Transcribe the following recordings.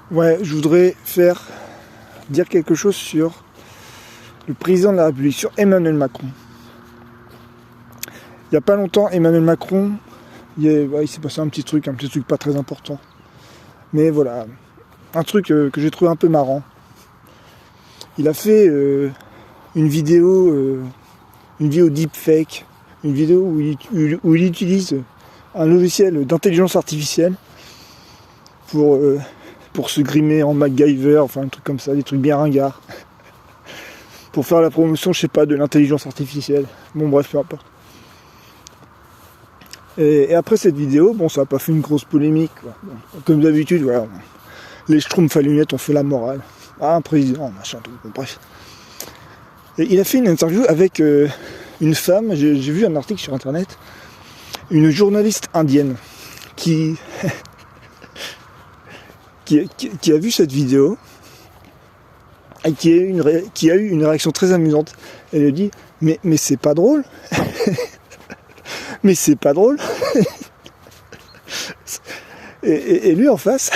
Ouais, je voudrais dire quelque chose sur le président de la République, sur Emmanuel Macron. Il n'y a pas longtemps, Emmanuel Macron, il s'est passé un petit truc pas très important. Mais voilà, un truc que j'ai trouvé un peu marrant. Il a fait une vidéo deepfake, une vidéo où il utilise un logiciel d'intelligence artificielle pour se grimer en MacGyver, enfin un truc comme ça, des trucs bien ringards. Pour faire la promotion, je sais pas, de l'intelligence artificielle. Bon bref, peu importe. Et après cette vidéo, bon, ça n'a pas fait une grosse polémique, quoi. Bon, comme d'habitude, voilà. Les schtroumpfs à lunettes ont fait la morale. Ah, un président, machin, tout. Bon, bref. Et il a fait une interview avec une femme, j'ai vu un article sur internet, une journaliste indienne qui a vu cette vidéo et qui a eu une réaction très amusante. Elle lui dit mais c'est pas drôle. Mais c'est pas drôle. et lui en face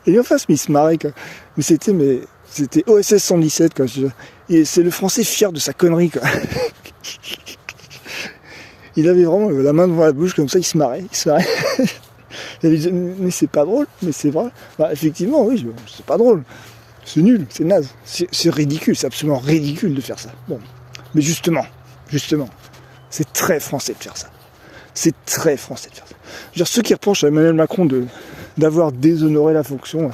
mais il se marrait, quoi. Mais c'était OSS 117, quoi. Et c'est le français fier de sa connerie, quoi. Il avait vraiment la main devant la bouche comme ça, il se marrait. Il disait, mais c'est pas drôle, mais c'est vrai. Bah, effectivement, oui, c'est pas drôle. C'est nul, c'est naze. C'est ridicule, c'est absolument ridicule de faire ça. Bon. Mais justement, c'est très français de faire ça. C'est très français de faire ça. Je veux dire, ceux qui reprochent à Emmanuel Macron d'avoir déshonoré la fonction,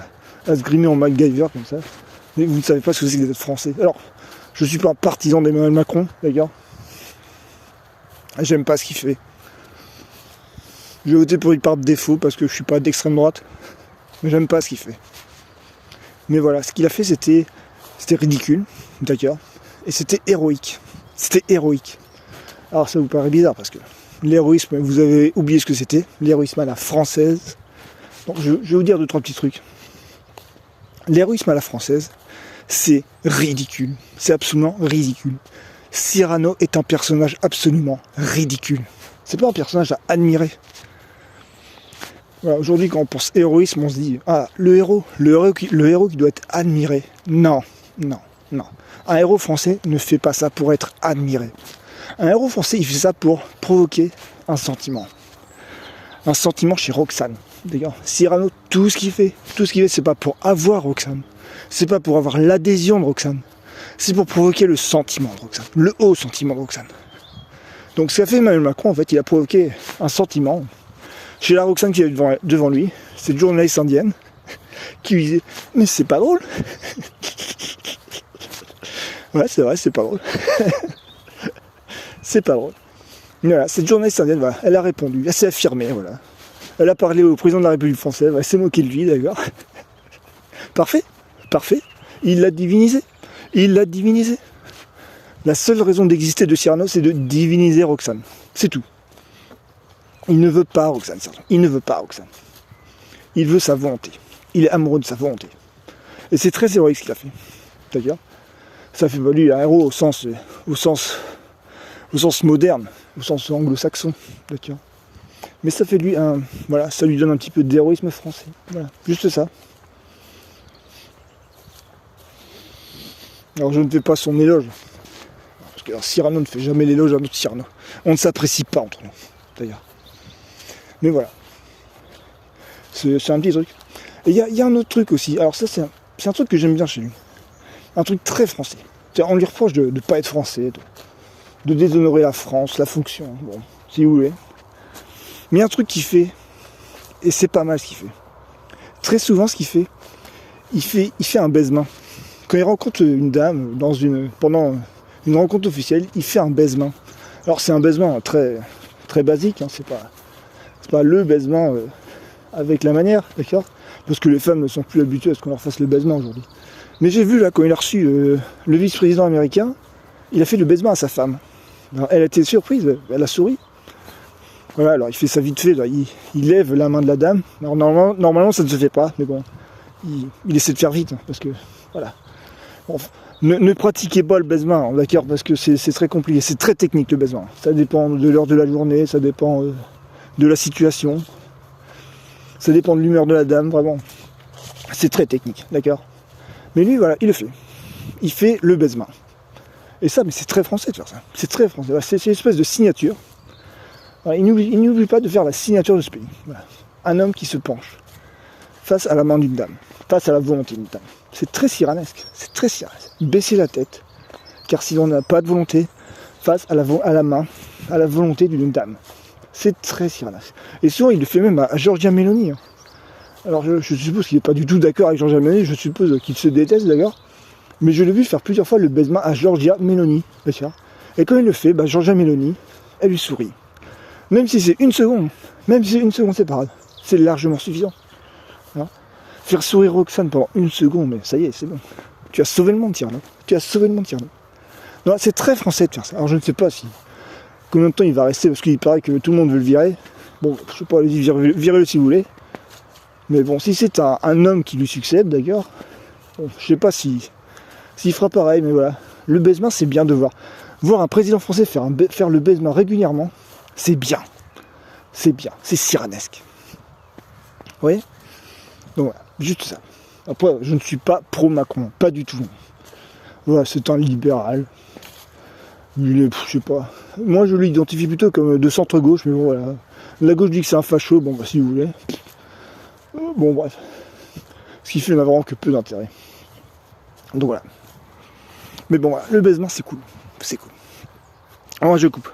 à se grimer en MacGyver comme ça, mais vous ne savez pas ce que c'est que d'être français. Alors, je ne suis pas un partisan d'Emmanuel Macron, les gars. J'aime pas ce qu'il fait. Je vais voter pour lui par défaut parce que je suis pas d'extrême droite. Mais j'aime pas ce qu'il fait. Mais voilà, ce qu'il a fait c'était ridicule, d'accord. Et c'était héroïque. Alors ça vous paraît bizarre parce que l'héroïsme, vous avez oublié ce que c'était. L'héroïsme à la française. Donc je vais vous dire 2-3 petits trucs. L'héroïsme à la française, c'est ridicule. C'est absolument ridicule. Cyrano est un personnage absolument ridicule. C'est pas un personnage à admirer. Voilà, aujourd'hui, quand on pense héroïsme, on se dit ah, le héros qui doit être admiré. Non. Un héros français ne fait pas ça pour être admiré. Un héros français, il fait ça pour provoquer un sentiment. Un sentiment chez Roxane. D'ailleurs, Cyrano, tout ce qu'il fait, c'est pas pour avoir Roxane. C'est pas pour avoir l'adhésion de Roxane. C'est pour provoquer le sentiment de Roxane. Le haut sentiment de Roxane. Donc ce qu'a fait Emmanuel Macron, en fait, il a provoqué un sentiment chez la Roxane qui est devant lui, cette journaliste indienne, qui lui disait « Mais c'est pas drôle !» Ouais, c'est vrai, c'est pas drôle. C'est pas drôle. Mais voilà, cette journaliste indienne, voilà, elle a répondu, elle s'est affirmée, voilà. Elle a parlé au président de la République française, elle s'est moquée de lui, d'accord. Parfait. Il l'a divinisé. La seule raison d'exister de Cyrano, c'est de diviniser Roxane. C'est tout. Il ne veut pas Roxane. Il veut sa volonté. Il est amoureux de sa volonté. Et c'est très héroïque ce qu'il a fait. D'accord ? Ça fait pas lui un héros au sens moderne, au sens anglo-saxon. D'accord ? Mais ça fait de lui ça lui donne un petit peu d'héroïsme français. Voilà, juste ça. Alors je ne fais pas son éloge. Parce que Cyrano ne fait jamais l'éloge à notre Cyrano. On ne s'apprécie pas entre nous, d'ailleurs. Mais voilà. C'est un petit truc. Et il y a un autre truc aussi. Alors ça, c'est un truc que j'aime bien chez lui. Un truc très français. On lui reproche de ne pas être français, de déshonorer la France, la fonction. Bon, si vous voulez. Mais il y a un truc qu'il fait, et c'est pas mal ce qu'il fait. Très souvent, ce qu'il fait, il fait un baise-main. Quand il rencontre une dame pendant une rencontre officielle, il fait un baise-main. Alors c'est un baise-main très, très basique, hein, c'est pas le baise-main avec la manière, d'accord ? Parce que les femmes ne sont plus habituées à ce qu'on leur fasse le baise-main aujourd'hui. Mais j'ai vu là, quand il a reçu le vice-président américain, il a fait le baise-main à sa femme. Alors, elle a été surprise, elle a souri. Voilà, alors il fait ça vite fait, là, il lève la main de la dame. Alors normalement ça ne se fait pas, mais bon, il essaie de faire vite, hein, parce que, voilà. Bon, ne pratiquez pas le baise-main, d'accord, parce que c'est très compliqué, c'est très technique le baise-main. Ça dépend de l'heure de la journée, ça dépend de la situation, ça dépend de l'humeur de la dame, vraiment. C'est très technique, d'accord. Mais lui, voilà, il le fait. Il fait le baise-main. Et ça, mais c'est très français de faire ça. C'est très français. Voilà, c'est une espèce de signature. Voilà, il n'oublie pas de faire la signature de ce pays. Voilà. Un homme qui se penche face à la main d'une dame, face à la volonté d'une dame. C'est très cyranesque. C'est très cyranesque. Baisser la tête, car si on n'a pas de volonté, face à la main, à la volonté d'une dame. C'est très cyranesque. Et souvent, il le fait même à Giorgia Meloni. Hein. Alors, je suppose qu'il n'est pas du tout d'accord avec Giorgia Meloni. Je suppose qu'il se déteste d'ailleurs. Mais je l'ai vu faire plusieurs fois le baise-main à Giorgia Meloni. Et quand il le fait, Giorgia Meloni, elle lui sourit. Même si c'est une seconde, c'est pas grave. C'est largement suffisant. Hein, faire sourire Roxane pendant une seconde, mais ça y est, c'est bon. Tu as sauvé le monde, Tierno. Tu as sauvé le monde, Tierno. Non, c'est très français de faire ça. Alors je ne sais pas combien de temps il va rester, parce qu'il paraît que tout le monde veut le virer. Bon, je sais pas, allez-y, virez-le si vous voulez. Mais bon, si c'est un homme qui lui succède, d'accord, bon, je sais pas s'il fera pareil, mais voilà. Le baise-main, c'est bien de voir un président français faire le baise-main régulièrement, c'est bien. C'est bien, c'est cyranesque. Vous voyez? Donc voilà, juste ça. Après, je ne suis pas pro-Macron, pas du tout. Voilà, c'est un libéral. Il est, je sais pas. Moi, je l'identifie plutôt comme de centre-gauche, mais bon, voilà. La gauche dit que c'est un facho, bon, si vous voulez. Bon, bref. Ce qui fait n'a vraiment que peu d'intérêt. Donc voilà. Mais bon, voilà, le baise-main, c'est cool. C'est cool. Alors, moi, je coupe.